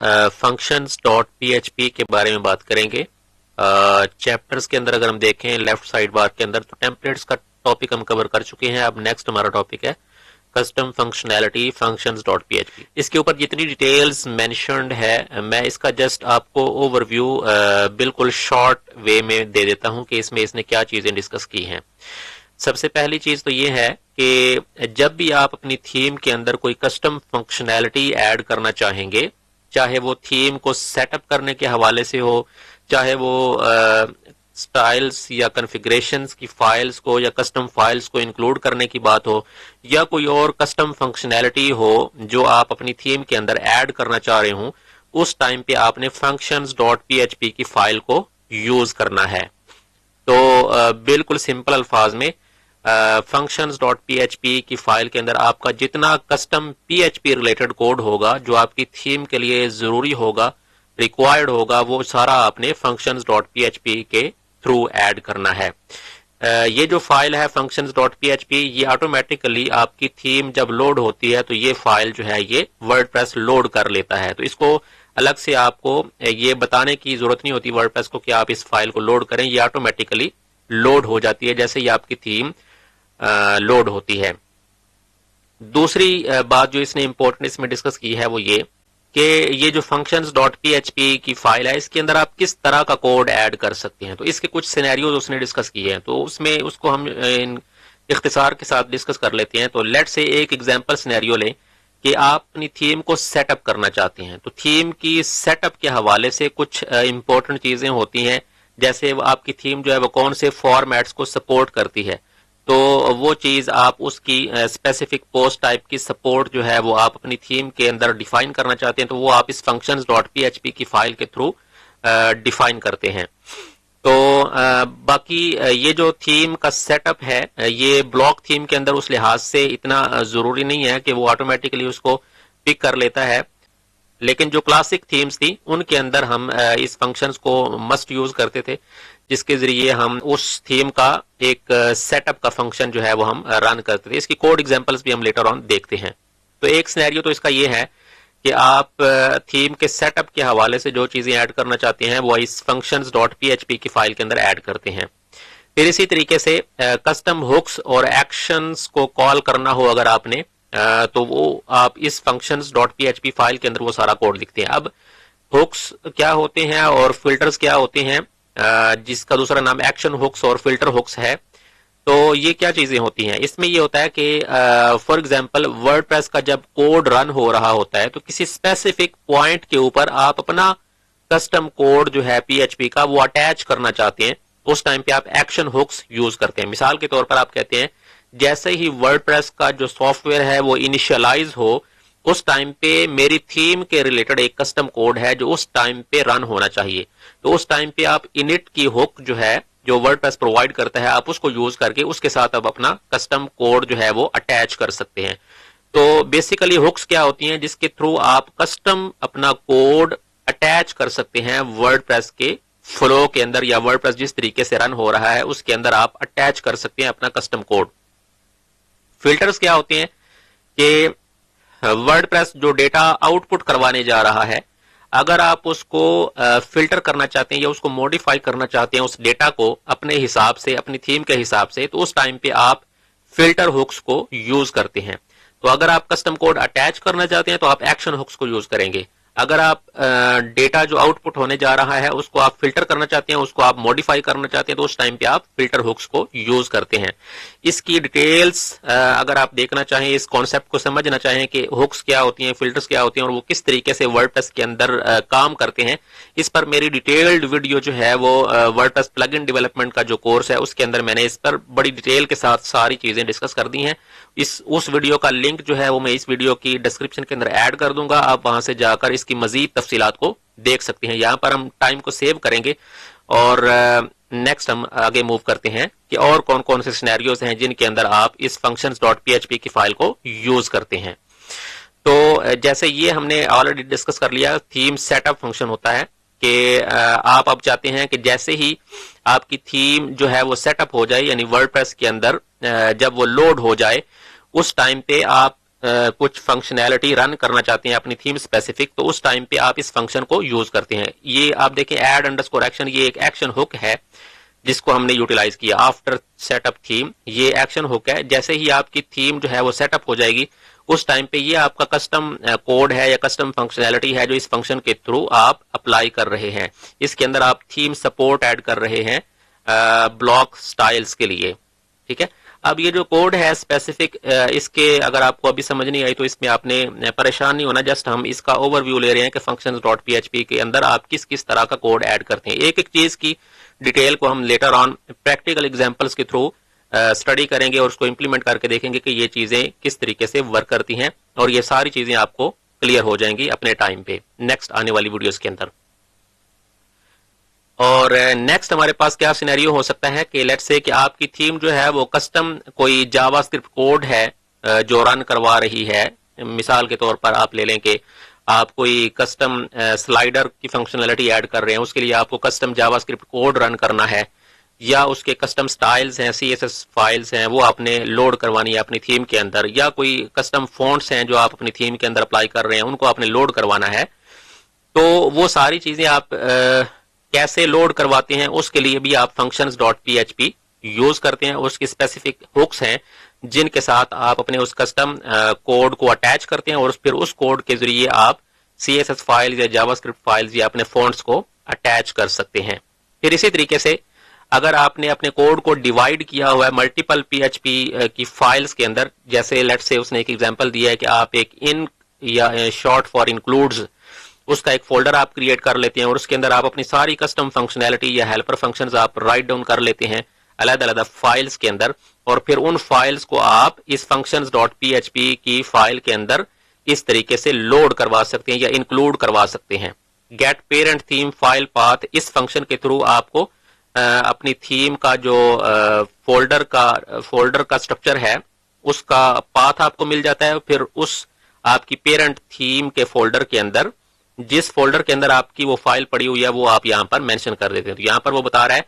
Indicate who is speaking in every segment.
Speaker 1: Functions dot PHP के बारे में बात करेंगे। चैप्टर्स के अंदर अगर हम देखें लेफ्ट साइड बार के अंदर तो टेम्पलेट्स का टॉपिक हम कवर कर चुके हैं। अब नेक्स्ट हमारा टॉपिक है custom functionality functions dot PHP। इसके ऊपर जितनी डिटेल्स मेंशन्ड है मैं इसका जस्ट आपको ओवरव्यू बिल्कुल शॉर्ट वे में दे देता हूं कि इसमें इसने क्या चीजें डिस्कस की हैं। सबसे पहली चीज तो ये है कि जब भी आप अपनी थीम के अंदर कोई कस्टम फंक्शनैलिटी ऐड करना चाहेंगे, चाहे वो थीम को सेटअप करने के हवाले से हो, चाहे वो स्टाइल्स या कॉन्फ़िगरेशंस की फाइल्स को या कस्टम फाइल्स को इंक्लूड करने की बात हो, या कोई और कस्टम फंक्शनैलिटी हो जो आप अपनी थीम के अंदर ऐड करना चाह रहे हो, उस टाइम पे आपने फंक्शंस डॉट PHP की फाइल को यूज करना है। तो बिल्कुल सिंपल अल्फाज में फंक्शंस डॉट PHP की फाइल के अंदर आपका जितना कस्टम PHP रिलेटेड कोड होगा जो आपकी थीम के लिए जरूरी होगा, रिक्वायर्ड होगा, वो सारा आपने फंक्शंस डॉट PHP के थ्रू ऐड करना है। ये जो फाइल है फंक्शंस डॉट PHP, ये ऑटोमेटिकली आपकी थीम जब लोड होती है तो ये फाइल जो है ये वर्डप्रेस लोड कर लेता है। तो इसको अलग से आपको ये बताने की जरूरत नहीं होती वर्डप्रेस को कि आप इस फाइल को लोड करें, ये ऑटोमेटिकली लोड हो जाती है जैसे ही आपकी थीम लोड होती है। दूसरी बात जो इसने इंपॉर्टेंट इसमें डिस्कस की है वो ये कि ये जो फंक्शंस डॉट PHP की फाइल है इसके अंदर आप किस तरह का कोड ऐड कर सकते हैं। तो इसके कुछ सिनेरियोज उसने डिस्कस किए हैं, तो उसमें उसको हम इख्तिसार के साथ डिस्कस कर लेते हैं। तो लेट से एक एग्जांपल सिनेरियो लें कि आप अपनी थीम को सेटअप करना चाहते हैं। तो थीम की सेटअप के हवाले से कुछ इंपॉर्टेंट चीजें होती हैं, जैसे आपकी थीम जो है वो कौन से फॉर्मेट्स को सपोर्ट करती है, तो वो चीज आप उसकी स्पेसिफिक पोस्ट टाइप की सपोर्ट जो है वो आप अपनी थीम के अंदर डिफाइन करना चाहते हैं, तो वो आप इस फंक्शंस डॉट PHP की फाइल के थ्रू डिफाइन करते हैं। तो बाकी ये जो थीम का सेटअप है ये ब्लॉक थीम के अंदर उस लिहाज से इतना जरूरी नहीं है कि वो ऑटोमेटिकली उसको पिक कर लेता है, लेकिन जो क्लासिक थीम्स थी उनके अंदर हम इस फंक्शंस को मस्ट यूज करते थे, जिसके जरिए हम उस थीम का एक सेटअप का फंक्शन जो है वो हम रन करते थे। इसकी कोड एग्जांपल्स भी हम लेटर ऑन देखते हैं। तो एक सिनेरियो तो इसका ये है कि आप थीम के सेटअप के हवाले से जो चीजें ऐड करना चाहते हैं वो इस फंक्शंस डॉट PHP की फाइल के अंदर ऐड करते हैं। फिर इसी तरीके से कस्टम हुक्स और एक्शंस को कॉल करना हो अगर आपने, तो वो आप इस फंक्शंस डॉट PHP फाइल के अंदर वो सारा कोड लिखते हैं। अब हुक्स क्या होते हैं और फिल्टर्स क्या होते हैं, जिसका दूसरा नाम एक्शन हुक्स और फिल्टर हुक्स है, तो ये क्या चीजें होती हैं। इसमें ये होता है कि फॉर एग्जांपल वर्डप्रेस का जब कोड रन हो रहा होता है तो किसी स्पेसिफिक पॉइंट के ऊपर आप अपना कस्टम कोड जो है PHP का वो अटैच करना चाहते हैं, उस टाइम पे आप एक्शन हुक्स यूज करते हैं। मिसाल के तौर पर आप कहते हैं जैसे ही वर्डप्रेस का जो सॉफ्टवेयर है वो इनिशियलाइज हो, उस टाइम पे मेरी थीम के रिलेटेड एक कस्टम कोड है जो उस टाइम पे रन होना चाहिए, तो उस टाइम पे आप इनिट की हुक जो है जो वर्डप्रेस प्रोवाइड करता है आप उसको यूज करके उसके साथ अब अपना कस्टम कोड जो है वो अटैच कर सकते हैं। तो बेसिकली हुक्स क्या होती हैं जिसके थ्रू आप कस्टम अपना कोड अटैच कर सकते हैं वर्डप्रेस के फ्लो के अंदर, या वर्डप्रेस जिस तरीके से रन हो रहा है उसके अंदर आप अटैच कर सकते हैं अपना कस्टम कोड। फिल्टर्स क्या होते हैं कि वर्डप्रेस जो डेटा आउटपुट करवाने जा रहा है, अगर आप उसको फिल्टर करना चाहते हैं या उसको मॉडिफाई करना चाहते हैं उस डेटा को अपने हिसाब से, अपनी थीम के हिसाब से, तो उस टाइम पे आप फिल्टर हुक्स को यूज करते हैं। तो अगर आप कस्टम कोड अटैच करना चाहते हैं तो आप एक्शन हुक्स को यूज करेंगे। अगर आप डेटा जो आउटपुट होने जा रहा है उसको आप फिल्टर करना चाहते हैं, उसको आप मॉडिफाई करना चाहते हैं, तो उस टाइम पे आप फिल्टर हुक्स को यूज करते हैं। इसकी डिटेल्स अगर आप देखना चाहें, इस कॉन्सेप्ट को समझना चाहें कि हुक्स क्या होती हैं, फिल्टर्स क्या होती हैं और वो किस तरीके से वर्डप्रेस के अंदर काम करते हैं, इस पर मेरी डिटेल्ड वीडियो जो है वो वर्डप्रेस प्लगइन डेवलपमेंट का जो कोर्स है उसके अंदर मैंने इस पर बड़ी डिटेल के साथ सारी चीजें डिस्कस कर दी हैं। उस वीडियो का लिंक जो है वो मैं इस वीडियो की डिस्क्रिप्शन के अंदर ऐड कर दूंगा, आप वहां से जाकर इसकी मजीद तफसीलात को देख सकते हैं। यहां पर हम टाइम को सेव करेंगे और नेक्स्ट हम आगे मूव करते हैं कि और कौन कौन से सिनेरियोज हैं जिनके अंदर आप इस फंक्शंस डॉट PHP की फाइल को यूज करते हैं। तो जैसे ये हमने ऑलरेडी डिस्कस कर लिया, थीम सेटअप फंक्शन होता है कि आप अब चाहते हैं कि जैसे ही आपकी थीम जो है वो सेटअप हो जाए, यानी वर्डप्रेस के अंदर जब वो लोड हो जाए, उस टाइम पे आप कुछ फंक्शनैलिटी रन करना चाहते हैं अपनी थीम स्पेसिफिक, तो उस टाइम पे आप इस फंक्शन को यूज करते हैं। ये आप देखें ऐड अंडरस्कोर एक्शन, ये एक एक्शन हुक है जिसको हमने यूटिलाइज किया आफ्टर सेटअप थीम। ये एक्शन हुक है, जैसे ही आपकी थीम जो है वो सेटअप हो जाएगी उस टाइम पे ये आपका कस्टम कोड है या कस्टम फंक्शनैलिटी है जो इस फंक्शन के थ्रू आप अप्लाई कर रहे हैं। इसके अंदर आप थीम सपोर्ट ऐड कर रहे हैं ब्लॉक स्टाइल्स के लिए, ठीक है। अब ये जो कोड है स्पेसिफिक, इसके अगर आपको अभी समझ नहीं आई तो इसमें आपने परेशान नहीं होना, जस्ट हम इसका ओवरव्यू ले रहे हैं कि functions.php के अंदर आप किस किस तरह का कोड ऐड करते हैं। एक एक चीज की डिटेल को हम लेटर ऑन प्रैक्टिकल एग्जांपल्स के थ्रू स्टडी करेंगे और उसको इंप्लीमेंट करके देखेंगे कि ये चीजें किस तरीके से वर्क करती हैं, और ये सारी चीजें आपको क्लियर हो जाएंगी अपने टाइम पे नेक्स्ट आने वाली वीडियोस के अंदर। और नेक्स्ट हमारे पास क्या सिनेरियो हो सकता है कि लेट्स से कि आपकी थीम जो है वो कस्टम कोई जावास्क्रिप्ट कोड है जो रन करवा रही है। मिसाल के तौर पर आप ले लें कि आप कोई कस्टम स्लाइडर की फंक्शनलिटी ऐड कर रहे हैं, उसके लिए आपको कस्टम जावास्क्रिप्ट कोड रन करना है, या उसके कस्टम स्टाइल्स हैं, CSS फाइल्स हैं, वो आपने लोड करवानी है अपनी थीम के अंदर, या कोई कस्टम फॉन्ट्स हैं जो आप अपनी थीम के अंदर अप्लाई कर रहे हैं उनको आपने लोड करवाना है। तो वो सारी चीजें आप कैसे लोड करवाते हैं उसके लिए भी आप functions.php यूज करते हैं। उसके स्पेसिफिक हुक्स हैं जिनके साथ आप अपने उस कस्टम कोड को अटैच करते हैं और फिर उस कोड के जरिए आप CSS फाइल्स या जावास्क्रिप्ट फाइल्स या अपने फॉन्ट्स को अटैच कर सकते हैं। फिर इसी तरीके से अगर आपने अपने कोड को डिवाइड किया हुआ है मल्टीपल PHP की फाइल्स के अंदर, जैसे लेट्स से उसने एक एग्जांपल दिया है कि आप एक इन या शॉर्ट फॉर इंक्लूड्स उसका एक फोल्डर आप क्रिएट कर लेते हैं और उसके अंदर आप अपनी सारी कस्टम फंक्शनैलिटी या हेल्पर फंक्शंस आप राइट डाउन कर लेते हैं अलग-अलग फाइल्स के अंदर, और फिर उन फाइल्स को आप इस functions.php की फाइल के अंदर इस तरीके से लोड करवा सकते हैं या इंक्लूड करवा सकते हैं। Get parent theme file path, इस फंक्शन के थ्रू आपको अपनी थीम का जो फोल्डर का स्ट्रक्चर है उसका पाथ आपको मिल जाता है। फिर उस आपकी पेरेंट थीम के फोल्डर के अंदर जिस फोल्डर के अंदर आपकी वो फाइल पड़ी हुई है वो आप यहाँ पर मेंशन कर देते हैं। तो यहाँ पर वो बता रहा है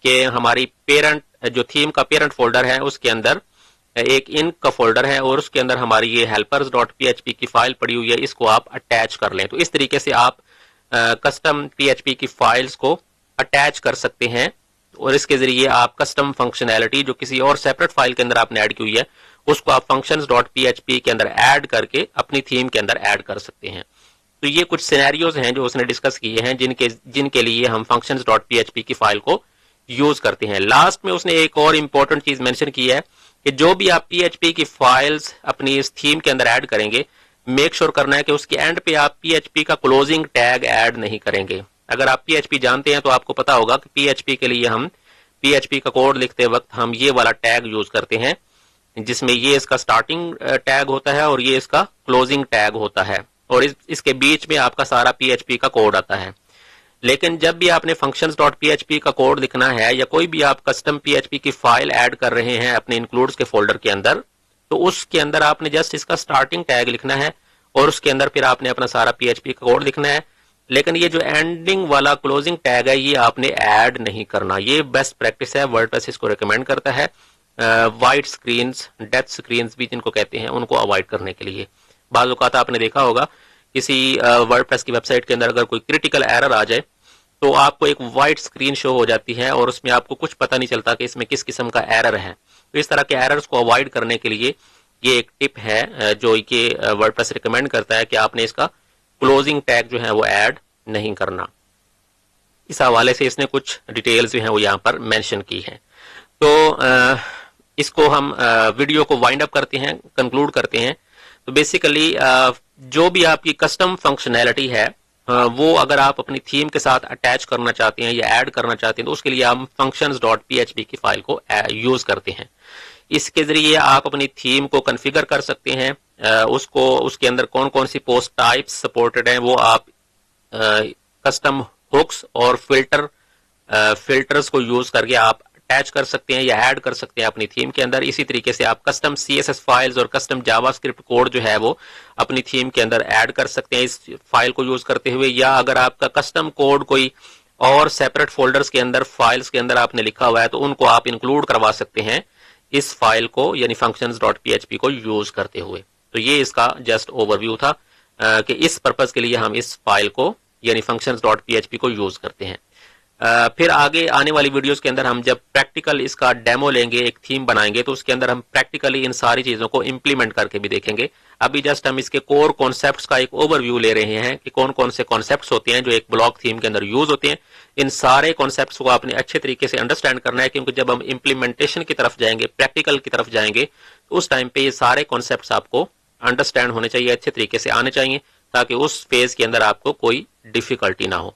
Speaker 1: कि हमारी पेरेंट जो थीम का पेरेंट फोल्डर है उसके अंदर एक इन का फोल्डर है और उसके अंदर हमारी ये helpers.php की फाइल पड़ी हुई है, इसको आप अटैच कर लें। तो इस तरीके से आप कस्टम PHP की फाइल्स को अटैच कर सकते हैं और इसके जरिए आप कस्टम फंक्शनैलिटी जो किसी और सेपरेट फाइल के अंदर आपने ऐड की हुई है उसको आप functions.php के अंदर ऐड करके अपनी थीम के अंदर ऐड कर सकते हैं। तो ये कुछ सिनेरियोज हैं जो उसने डिस्कस किए हैं जिनके लिए हम functions.php की फाइल को यूज करते हैं। लास्ट में उसने एक और इंपॉर्टेंट चीज मेंशन की है कि जो भी आप PHP की फाइल्स अपनी इस थीम के अंदर ऐड करेंगे, मेक श्योर करना है कि उसके एंड पे आप PHP का क्लोजिंग टैग ऐड नहीं करेंगे। अगर आप PHP जानते हैं तो आपको पता होगा कि PHP के लिए हम PHP का कोड लिखते वक्त हम ये वाला टैग यूज करते हैं जिसमें ये इसका स्टार्टिंग टैग होता है और ये इसका क्लोजिंग टैग होता है, और इसके बीच में आपका सारा PHP का कोड आता है। लेकिन जब भी आपने functions.php का कोड लिखना है या कोई भी आप कस्टम PHP की फाइल ऐड कर रहे हैं अपने इंक्लूड्स के फोल्डर के अंदर, तो उसके अंदर आपने जस्ट इसका स्टार्टिंग टैग लिखना है और उसके अंदर फिर आपने अपना सारा PHP का कोड लिखना है। लेकिन ये जो एंडिंग वाला क्लोजिंग टैग है ये आपने ऐड नहीं करना। ये बेस्ट प्रैक्टिस है, वर्डप्रेस इसको रिकमेंड करता है वाइट स्क्रीन्स, डेथ स्क्रीन्स भी जिनको कहते हैं, उनको अवॉइड करने के लिए। बाज़ औक़ात आपने देखा होगा किसी वर्डप्रेस की वेबसाइट के अंदर अगर कोई क्रिटिकल एरर आ जाए तो आपको एक वाइट स्क्रीन शो हो जाती है और उसमें आपको कुछ पता नहीं चलता कि इसमें किस किस्म का एरर है। तो इस तरह के एरर्स को अवॉइड करने के लिए ये एक टिप है जो कि वर्डप्रेस रिकमेंड करता है कि आपने इसका क्लोजिंग टैग जो है वो ऐड नहीं करना। इस हवाले से इसने कुछ डिटेल्स जो हैं वो यहाँ पर मेंशन की हैं। तो इसको हम वीडियो को वाइंड अप करते हैं, कंक्लूड करते हैं। तो बेसिकली जो भी आपकी कस्टम फंक्शनैलिटी है वो अगर आप अपनी थीम के साथ अटैच करना चाहते हैं या ऐड करना चाहते हैं तो उसके लिए हम functions.php की फाइल को यूज करते हैं। इसके जरिए आप अपनी थीम को कॉन्फ़िगर कर सकते हैं, उसके अंदर कौन कौन सी पोस्ट टाइप्स सपोर्टेड हैं वो आप कस्टम हुक्स और फिल्टर्स को यूज करके आप अटैच कर सकते हैं या ऐड कर सकते हैं अपनी थीम के अंदर। इसी तरीके से आप कस्टम CSS फाइल्स और कस्टम जावास्क्रिप्ट कोड जो है वो अपनी थीम के अंदर ऐड कर सकते हैं इस फाइल को यूज करते हुए, या अगर आपका कस्टम कोड कोई और सेपरेट फोल्डर्स के अंदर फाइल्स के अंदर आपने लिखा हुआ है तो उनको आप इंक्लूड करवा सकते हैं इस फाइल को यानी functions.php को यूज करते हुए। تو یہ اس کا جسٹ اوور ویو تھا کہ اس پرپز کے لیے ہم اس فائل کو یعنی functions.php کو یوز کرتے ہیں. پھر آگے آنے والی ویڈیوز کے اندر ہم جب پریکٹیکل اس کا ڈیمو لیں گے، ایک تھیم بنائیں گے، تو اس کے اندر ہم پریکٹیکلی ان ساری چیزوں کو امپلیمنٹ کر کے بھی دیکھیں گے. ابھی جسٹ ہم اس کے کور کانسیپٹس کا ایک اوور ویو لے رہے ہیں کہ کون کون سے کانسیپٹس ہوتے ہیں جو ایک بلاک تھیم کے اندر یوز ہوتے ہیں. ان سارے کانسیپٹس کو آپ نے اچھے طریقے سے انڈرسٹینڈ کرنا ہے، کیونکہ جب ہم امپلیمنٹیشن کی طرف جائیں گے، پریکٹیکل کی طرف جائیں گے، تو اس ٹائم پہ یہ سارے کانسیپٹس آپ کو انڈرسٹینڈ ہونے چاہیے، اچھے طریقے سے آنے چاہیے، تاکہ اس فیز کے اندر آپ کو کوئی ڈیفیکلٹی نہ ہو.